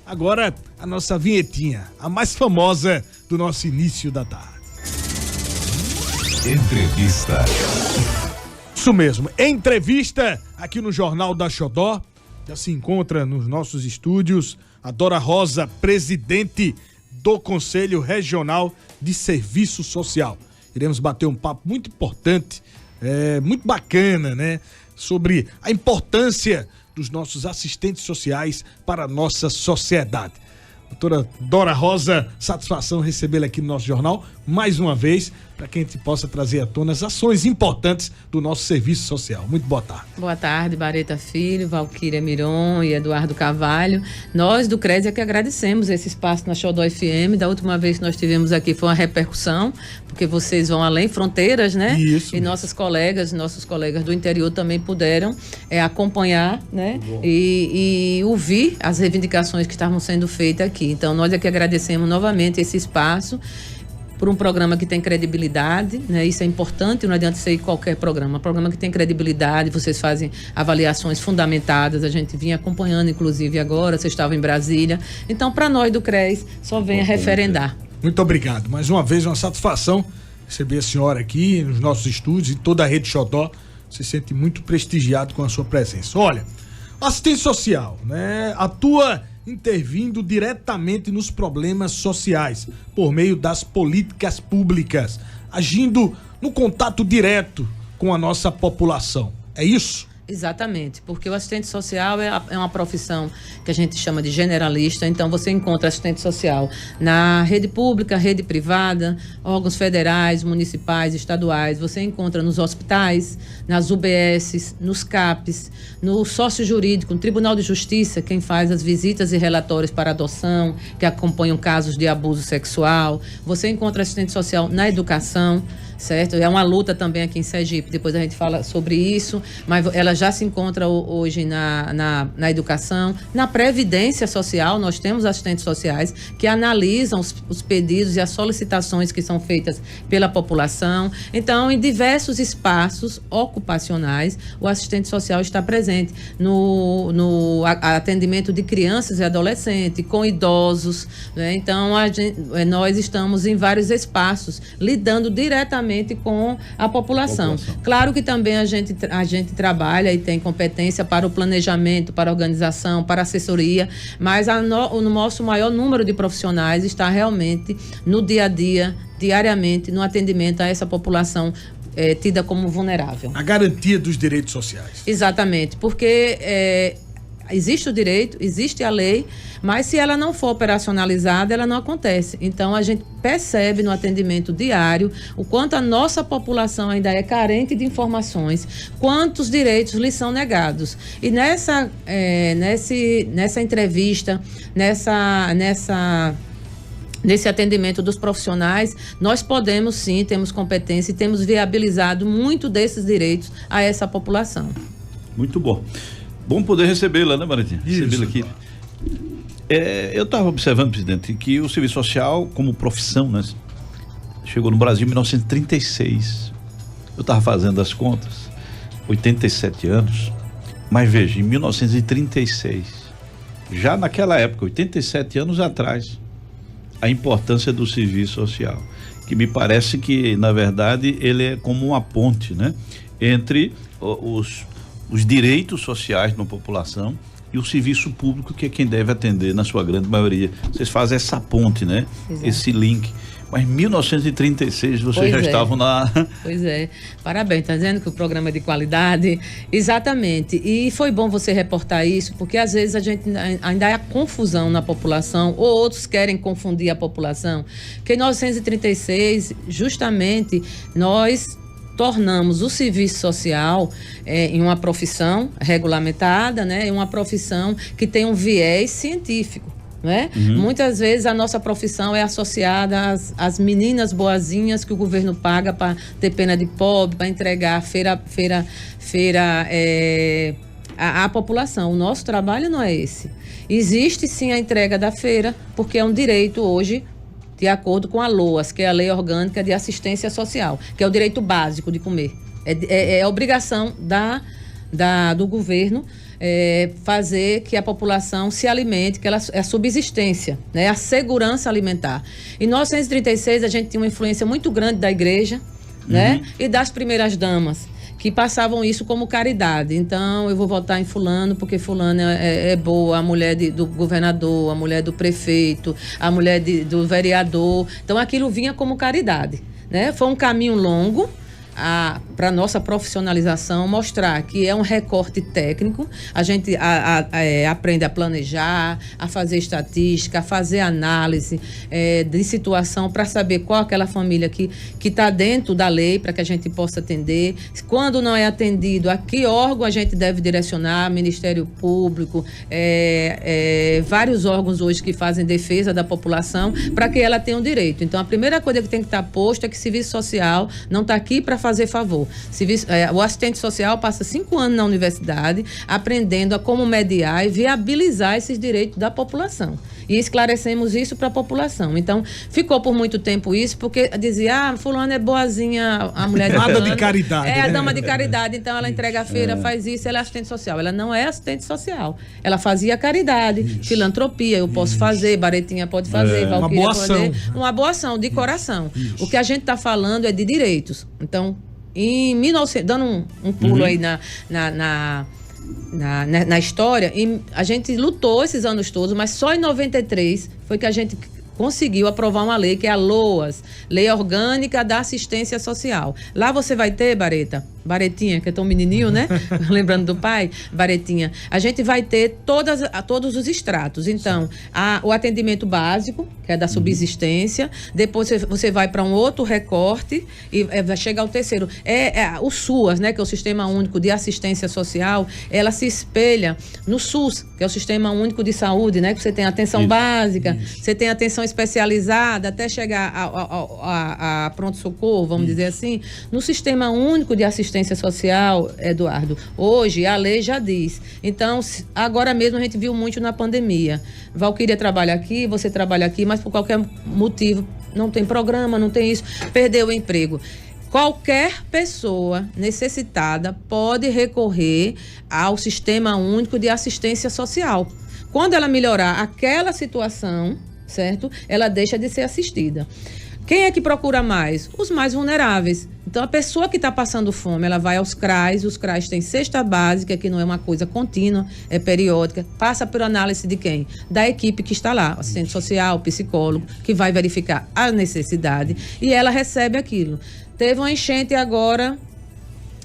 Agora a nossa vinhetinha, a mais famosa do nosso início da tarde. Entrevista. Isso mesmo, entrevista aqui no Jornal da Xodó. Já se encontra nos nossos estúdios a Dora Rosa, presidente do Conselho Regional de Serviço Social. Iremos bater um papo muito importante, muito bacana, né? Sobre a importância dos nossos assistentes sociais para a nossa sociedade. Doutora Dora Rosa, satisfação recebê-la aqui no nosso jornal, mais uma vez, para que a gente possa trazer à tona as ações importantes do nosso serviço social. Muito boa tarde. Boa tarde, Bareta Filho, Valquíria Miron e Eduardo Carvalho. Nós do CRES é que agradecemos esse espaço na Xodó FM. Da última vez que nós tivemos aqui foi uma repercussão, porque vocês vão além fronteiras, né? Isso. E nossos colegas do interior também puderam acompanhar, né? E ouvir as reivindicações que estavam sendo feitas aqui. Então, nós é que agradecemos novamente esse espaço por um programa que tem credibilidade, né? Isso é importante, não adianta ser qualquer programa. Um programa que tem credibilidade, vocês fazem avaliações fundamentadas, a gente vinha acompanhando, inclusive agora, vocês estavam em Brasília. Então, para nós do CRES, só venha referendar. Muito obrigado. Mais uma vez, uma satisfação receber a senhora aqui nos nossos estúdios e toda a Rede Xodó. Se sente muito prestigiado com a sua presença. Olha, assistente social, né? Atua intervindo diretamente nos problemas sociais, por meio das políticas públicas, agindo no contato direto com a nossa população. É isso? Exatamente, porque o assistente social é uma profissão que a gente chama de generalista. Então você encontra assistente social na rede pública, rede privada, órgãos federais, municipais, estaduais. Você encontra nos hospitais, nas UBSs, nos CAPs, no sócio jurídico, no Tribunal de Justiça, quem faz as visitas e relatórios para adoção, que acompanham casos de abuso sexual. Você encontra assistente social na educação, certo? É uma luta também aqui em Sergipe, depois a gente fala sobre isso, mas ela já se encontra hoje na educação, na previdência social. Nós temos assistentes sociais que analisam os pedidos e as solicitações que são feitas pela população. Então, em diversos espaços ocupacionais, o assistente social está presente no atendimento de crianças e adolescentes, com idosos, né? Então, nós estamos em vários espaços, lidando diretamente com a população. Claro que também a gente trabalha e tem competência para o planejamento, para a organização, para a assessoria, mas o nosso maior número de profissionais está realmente no dia a dia, diariamente, no atendimento a essa população tida como vulnerável. A garantia dos direitos sociais. Exatamente, porque existe o direito, existe a lei, mas se ela não for operacionalizada, ela não acontece. Então, a gente percebe no atendimento diário o quanto a nossa população ainda é carente de informações, quantos direitos lhes são negados. E nessa entrevista, nesse atendimento dos profissionais, nós podemos sim, temos competência e temos viabilizado muito desses direitos a essa população. Muito bom. Bom poder recebê-la, né, Maritinha? Recebê-la aqui. Eu estava observando, presidente, que o serviço social, como profissão, né, chegou no Brasil em 1936. Eu estava fazendo as contas, 87 anos, mas veja, em 1936, já naquela época, 87 anos atrás, a importância do serviço social, que me parece que, na verdade, ele é como uma ponte, né, entre os direitos sociais da população e o serviço público, que é quem deve atender na sua grande maioria. Vocês fazem essa ponte, né? Exato. Esse link. Mas em 1936 vocês já estavam na... Pois é. Parabéns, tá dizendo que o programa é de qualidade. Exatamente. E foi bom você reportar isso, porque às vezes a gente ainda há confusão na população, ou outros querem confundir a população. Porque em 1936, justamente, nós tornamos o serviço social em uma profissão regulamentada, né? Em uma profissão que tem um viés científico, né? Muitas vezes a nossa profissão é associada às meninas boazinhas que o governo paga para ter pena de pobre, para entregar à população. O nosso trabalho não é esse. Existe sim a entrega da feira, porque é um direito hoje, de acordo com a LOAS, que é a Lei Orgânica de Assistência Social, que é o direito básico de comer. É obrigação do governo fazer que a população se alimente, que ela é a subsistência, né? A segurança alimentar. Em 1936, a gente tinha uma influência muito grande da igreja, né? E das primeiras damas, que passavam isso como caridade. Então, eu vou votar em fulano, porque fulano é boa, a mulher do governador, a mulher do prefeito, a mulher do vereador. Então, aquilo vinha como caridade, né? Foi um caminho longo para nossa profissionalização, mostrar que é um recorte técnico. A gente aprende a planejar, a fazer estatística, a fazer análise de situação para saber qual aquela família que está dentro da lei, para que a gente possa atender. Quando não é atendido, a que órgão a gente deve direcionar? Ministério Público, vários órgãos hoje que fazem defesa da população para que ela tenha um direito. Então, a primeira coisa que tem que estar posta é que serviço social não está aqui para fazer favor. O assistente social passa 5 anos na universidade aprendendo a como mediar e viabilizar esses direitos da população. E esclarecemos isso para a população. Então, ficou por muito tempo isso, porque dizia, fulano é boazinha, a mulher de nada de caridade. É a dama de caridade, então ela entrega a feira, faz isso, ela é assistente social. Ela não é assistente social. Ela fazia caridade, filantropia, eu posso fazer, Baretinha pode fazer, Valquíria pode fazer. Uma boa ação, de coração. O que a gente está falando é de direitos. Então, em 1900, dando um pulo aí na história, a gente lutou esses anos todos, mas só em 93 foi que a gente conseguiu aprovar uma lei, que é a LOAS, Lei Orgânica da Assistência Social. Lá você vai ter, Baretinha, que é tão menininho, né? Lembrando do pai, Baretinha. A gente vai ter todos os estratos. Então, o atendimento básico, que é da subsistência, depois você vai para um outro recorte e vai chegar ao terceiro. O SUAS, né? Que é o Sistema Único de Assistência Social, ela se espelha no SUS, que é o Sistema Único de Saúde, né? Que você tem atenção básica, você tem atenção especializada, até chegar a pronto-socorro, vamos dizer assim. No Sistema Único de Assistência Social, Eduardo, hoje a lei já diz. Então, agora mesmo a gente viu muito na pandemia. Valquíria trabalha aqui, você trabalha aqui, mas por qualquer motivo não tem programa, não tem isso, perdeu o emprego. Qualquer pessoa necessitada pode recorrer ao Sistema Único de Assistência Social. Quando ela melhorar aquela situação, certo? Ela deixa de ser assistida. Quem é que procura mais? Os mais vulneráveis. Então, a pessoa que está passando fome, ela vai aos CRAs, os CRAs têm cesta básica, que não é uma coisa contínua, é periódica, passa por análise de quem? Da equipe que está lá, assistente social, psicólogo, que vai verificar a necessidade e ela recebe aquilo. Teve uma enchente agora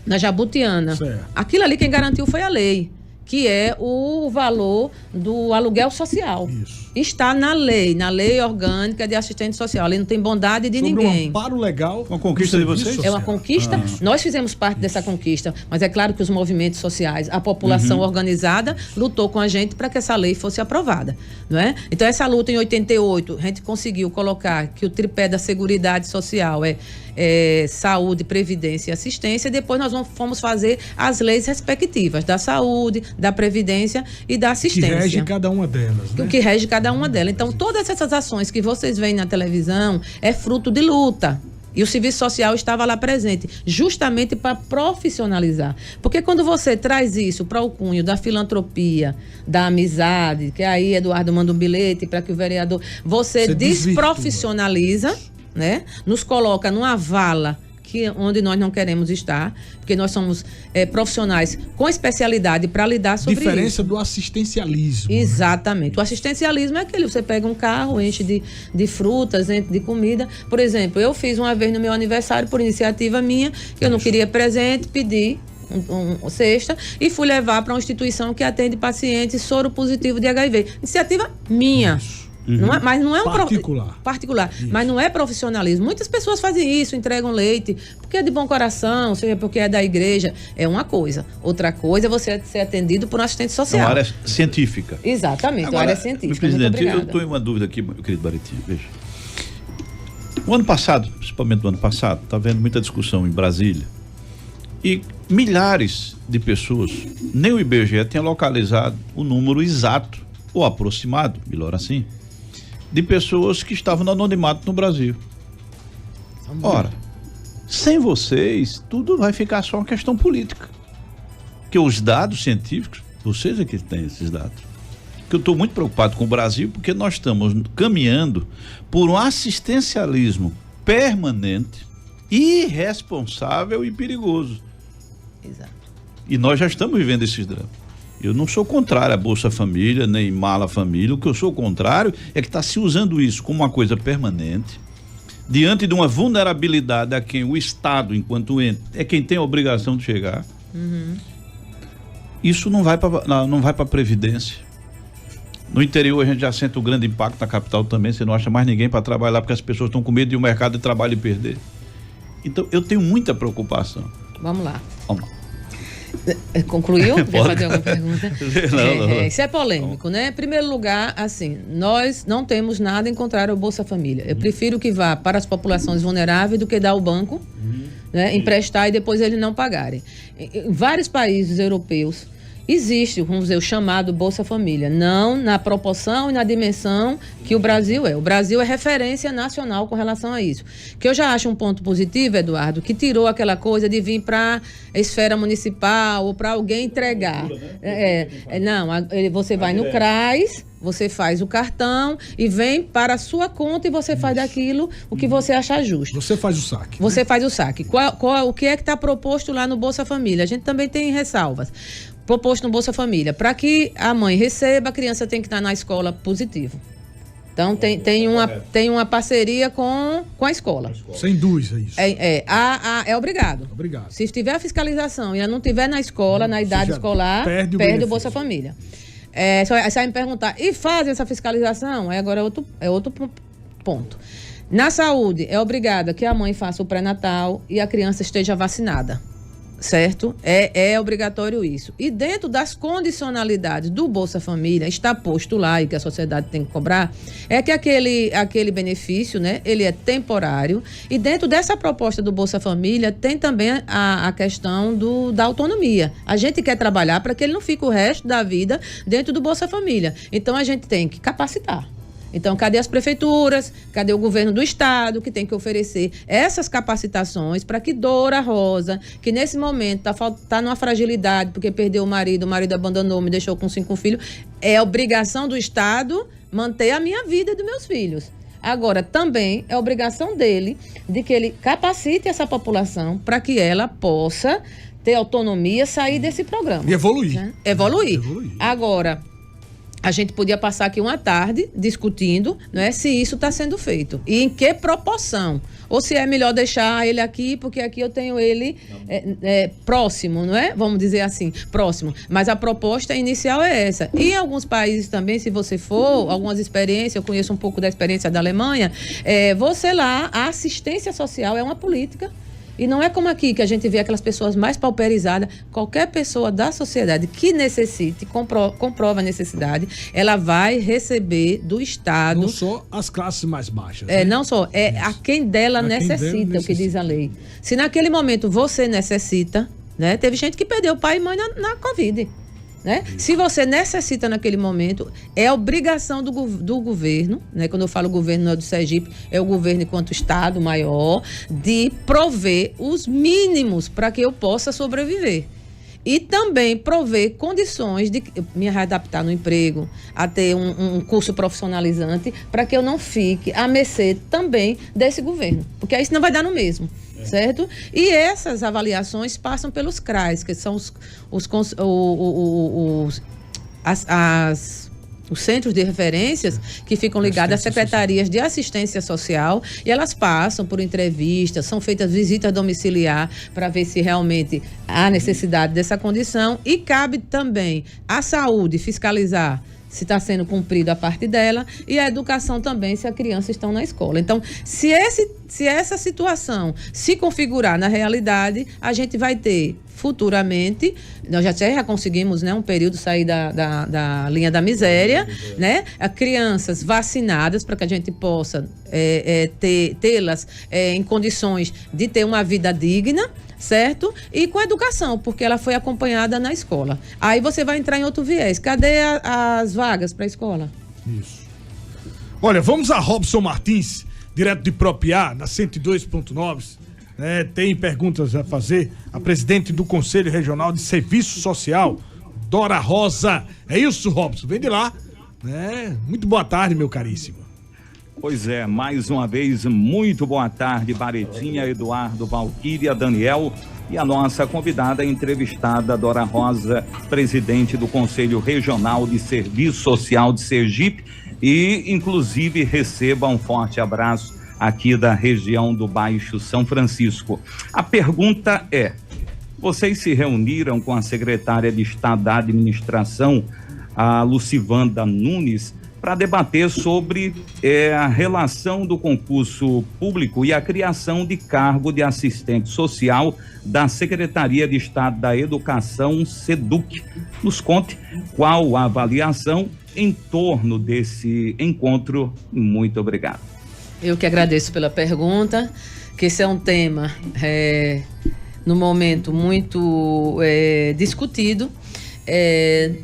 na Jabutiana. Certo. Aquilo ali quem garantiu foi a lei, que é o valor do aluguel social. Isso. Está na lei orgânica de assistente social. Ali não tem bondade de ninguém. Um amparo legal. Uma conquista de vocês? É uma conquista. Nós fizemos parte dessa conquista, mas é claro que os movimentos sociais, a população organizada, lutou com a gente para que essa lei fosse aprovada, não é? Então, essa luta em 88, a gente conseguiu colocar que o tripé da Seguridade Social é saúde, previdência e assistência. Depois nós fomos fazer as leis respectivas da saúde, da previdência e da assistência. Que rege cada uma delas, né? Que rege cada uma delas. Então, todas essas ações que vocês veem na televisão é fruto de luta. E o serviço social estava lá presente, justamente para profissionalizar. Porque quando você traz isso para o cunho da filantropia, da amizade, que aí Eduardo manda um bilhete para que o vereador... Você desprofissionaliza, né? Nos coloca numa vala onde nós não queremos estar, porque nós somos profissionais com especialidade para lidar sobre isso. Diferença do assistencialismo. Exatamente. Né? O assistencialismo é aquele, você pega um carro, enche de frutas, enche de comida. Por exemplo, eu fiz uma vez no meu aniversário, por iniciativa minha, que eu não queria presente, pedi uma cesta e fui levar para uma instituição que atende pacientes soro positivo de HIV. Iniciativa minha. Isso. Mas não é um particular, mas não é profissionalismo. Muitas pessoas fazem isso, entregam leite porque é de bom coração, seja porque é da igreja, é uma coisa. Outra coisa é você ser atendido por um assistente social. É uma área científica. Exatamente, agora, uma área científica. Presidente, eu estou em uma dúvida aqui, meu querido Baretinha, veja. O ano passado, principalmente do ano passado, está havendo muita discussão em Brasília e milhares de pessoas, nem o IBGE tinha localizado o número exato, ou aproximado, melhor assim, de pessoas que estavam no anonimato no Brasil. Ora, sem vocês, tudo vai ficar só uma questão política. Porque os dados científicos, vocês é que têm esses dados. Que eu estou muito preocupado com o Brasil, porque nós estamos caminhando por um assistencialismo permanente, irresponsável e perigoso. Exato. E nós já estamos vivendo esses dramas. Eu não sou contrário à Bolsa Família, nem Mala Família. O que eu sou contrário é que está se usando isso como uma coisa permanente, diante de uma vulnerabilidade a quem o Estado, enquanto ente, é quem tem a obrigação de chegar. Isso não vai para a Previdência. No interior a gente já sente o grande impacto, na capital também, você não acha mais ninguém para trabalhar porque as pessoas estão com medo de um mercado de trabalho perder. Então eu tenho muita preocupação. Vamos lá. Vamos lá. Concluiu? Quer fazer alguma pergunta? Não. Isso é polêmico, né? Em primeiro lugar, assim, nós não temos nada em contrário ao Bolsa Família. Eu prefiro que vá para as populações vulneráveis do que dar ao banco, né, emprestar e depois eles não pagarem. Em vários países europeus existe, vamos dizer, o chamado Bolsa Família, não na proporção e na dimensão que o Brasil é. O Brasil é referência nacional com relação a isso. Que eu já acho um ponto positivo, Eduardo, que tirou aquela coisa de vir para a esfera municipal ou para alguém entregar. Você vai no CRAS, você faz o cartão e vem para a sua conta e você faz daquilo o que você achar justo. Você faz o saque. Você faz o saque. O que é que está proposto lá no Bolsa Família? A gente também tem ressalvas. Proposto no Bolsa Família. Para que a mãe receba, a criança tem que estar na escola positivo. Então, tem uma parceria com a escola. Sem dúvida, é isso. É obrigado. Obrigado. Se tiver a fiscalização e ela não estiver na escola, na idade escolar, perde o Bolsa Família. Você vai me perguntar, e fazem essa fiscalização? Agora é outro ponto. Na saúde, é obrigado que a mãe faça o pré-natal e a criança esteja vacinada. Certo? É obrigatório isso. E dentro das condicionalidades do Bolsa Família, está posto lá e que a sociedade tem que cobrar, é que aquele benefício, né, ele é temporário. E dentro dessa proposta do Bolsa Família, tem também a questão da autonomia. A gente quer trabalhar para que ele não fique o resto da vida dentro do Bolsa Família. Então, a gente tem que capacitar. Então, cadê as prefeituras? Cadê o governo do estado que tem que oferecer essas capacitações para que Dora Rosa, que nesse momento tá numa fragilidade porque perdeu o marido abandonou, me deixou com 5 filhos, é obrigação do estado manter a minha vida e dos meus filhos. Agora, também é obrigação dele de que ele capacite essa população para que ela possa ter autonomia, sair desse programa. E evoluir. Né? Evoluir. Agora, a gente podia passar aqui uma tarde discutindo, né, se isso está sendo feito e em que proporção. Ou se é melhor deixar ele aqui, porque aqui eu tenho ele próximo, não é? Vamos dizer assim, próximo. Mas a proposta inicial é essa. E em alguns países também, se você for, algumas experiências, eu conheço um pouco da experiência da Alemanha, você lá, a assistência social é uma política. E não é como aqui, que a gente vê aquelas pessoas mais pauperizadas. Qualquer pessoa da sociedade que necessite, comprova a necessidade, ela vai receber do Estado. Não só as classes mais baixas. Não só, a quem dela necessita, o que diz a lei. Se naquele momento você necessita, né? Teve gente que perdeu pai e mãe na Covid. Né? Se você necessita naquele momento, é obrigação do governo, né? Quando eu falo governo não é do Sergipe, é o governo enquanto Estado maior, de prover os mínimos para que eu possa sobreviver. E também prover condições de me readaptar no emprego, a ter um curso profissionalizante, para que eu não fique à mercê também desse governo, porque aí não vai dar no mesmo. Certo? E essas avaliações passam pelos CRAs, que são os centros de referências que ficam ligados às secretarias de assistência social, e elas passam por entrevistas, são feitas visitas domiciliar para ver se realmente há necessidade dessa condição, e cabe também à saúde fiscalizar se está sendo cumprida a parte dela, e a educação também, se a criança está na escola. Então, se essa situação se configurar na realidade, a gente vai ter futuramente, nós já conseguimos, né, um período sair da linha da miséria, né, crianças vacinadas para que a gente possa tê-las em condições de ter uma vida digna, certo? E com educação, porque ela foi acompanhada na escola. Aí você vai entrar em outro viés. Cadê as vagas para a escola? Isso. Olha, vamos a Robson Martins, direto de Propiá, na 102.9. tem perguntas a fazer a presidente do Conselho Regional de Serviço Social, Dora Rosa. É isso, Robson? Vem de lá. Muito boa tarde, meu caríssimo. Pois é, mais uma vez, muito boa tarde, Baretinha, Eduardo, Valquíria, Daniel e a nossa convidada entrevistada, Dora Rosa, presidente do Conselho Regional de Serviço Social de Sergipe, e inclusive receba um forte abraço aqui da região do Baixo São Francisco. A pergunta é: vocês se reuniram com a secretária de Estado da Administração, a Lucivanda Nunes, para debater sobre a relação do concurso público e a criação de cargo de assistente social da Secretaria de Estado da Educação, SEDUC? Nos conte qual a avaliação em torno desse encontro. Muito obrigado. Eu que agradeço pela pergunta, que esse é um tema, no momento, muito discutido.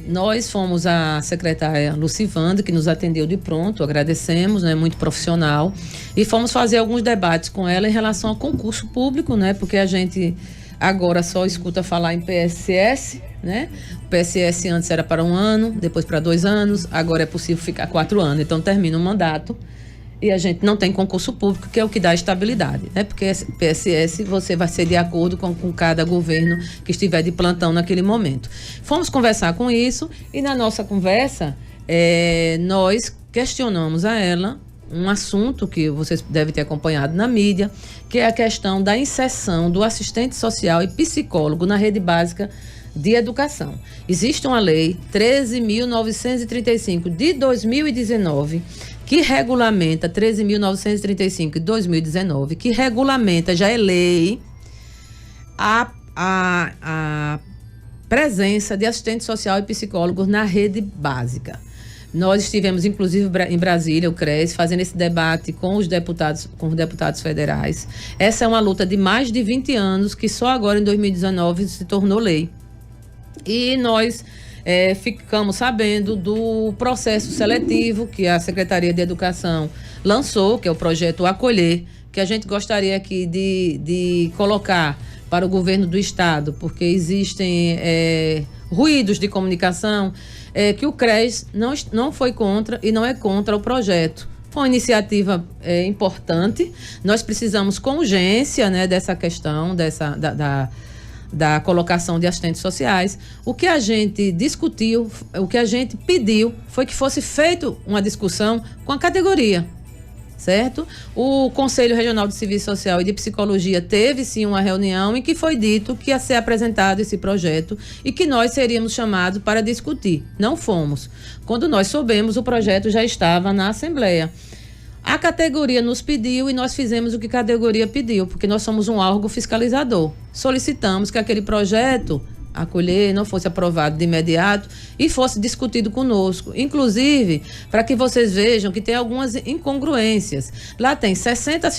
Nós fomos a secretária Lucivanda, que nos atendeu de pronto, agradecemos, muito profissional, e fomos fazer alguns debates com ela em relação ao concurso público, porque a gente agora só escuta falar em PSS, O PSS antes era para 1 ano, depois para 2 anos, agora é possível ficar 4 anos, então termina o mandato. E a gente não tem concurso público, que é o que dá estabilidade, Porque PSS você vai ser de acordo com cada governo que estiver de plantão naquele momento. Fomos conversar com isso e na nossa conversa nós questionamos a ela um assunto que vocês devem ter acompanhado na mídia, que é a questão da inserção do assistente social e psicólogo na rede básica de educação. Existe uma lei 13.935 de 2019 que regulamenta, 13.935 de 2019, que regulamenta, já é lei, a presença de assistente social e psicólogos na rede básica. Nós estivemos, inclusive, em Brasília, o CRES, fazendo esse debate com os deputados federais. Essa é uma luta de mais de 20 anos, que só agora, em 2019, se tornou lei. E nós ficamos sabendo do processo seletivo que a Secretaria de Educação lançou, que é o projeto Acolher, que a gente gostaria aqui de colocar para o governo do estado, porque existem ruídos de comunicação, que o CRES não foi contra e não é contra o projeto. Foi uma iniciativa importante. Nós precisamos com urgência, dessa questão da colocação de assistentes sociais. O que a gente discutiu, o que a gente pediu foi que fosse feita uma discussão com a categoria, certo? O Conselho Regional de Serviço Social e de Psicologia teve sim uma reunião em que foi dito que ia ser apresentado esse projeto e que nós seríamos chamados para discutir. Não fomos. Quando nós soubemos, o projeto já estava na Assembleia. A categoria nos pediu e nós fizemos o que a categoria pediu, porque nós somos um órgão fiscalizador. Solicitamos que aquele projeto, Acolher, não fosse aprovado de imediato e fosse discutido conosco. Inclusive, para que vocês vejam que tem algumas incongruências. Lá tem 60